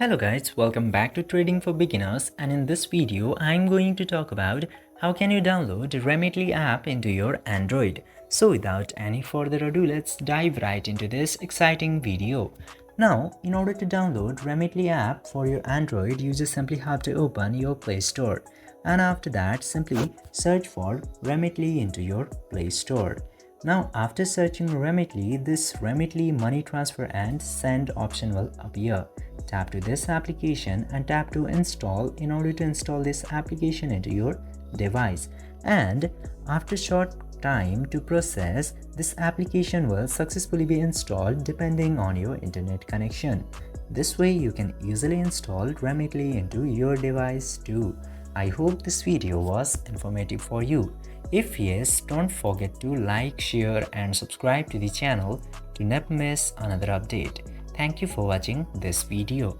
Hello guys, welcome back to Trading for Beginners, and in this video I'm going to talk about how can you download the Remitly app into your Android. So without any further ado, let's dive right into this exciting video. Now, in order to download Remitly app for your Android, you just simply have to open your Play Store, and after that simply search for Remitly into your Play Store. Now, after searching Remitly, this Remitly money transfer and send option will appear. Tap to this application and tap to install in order to install this application into your device. And after short time to process, this application will successfully be installed depending on your internet connection. This way you can easily install Remitly into your device too. I hope this video was informative for you. If yes, don't forget to like, share and subscribe to the channel to never miss another update. Thank you for watching this video.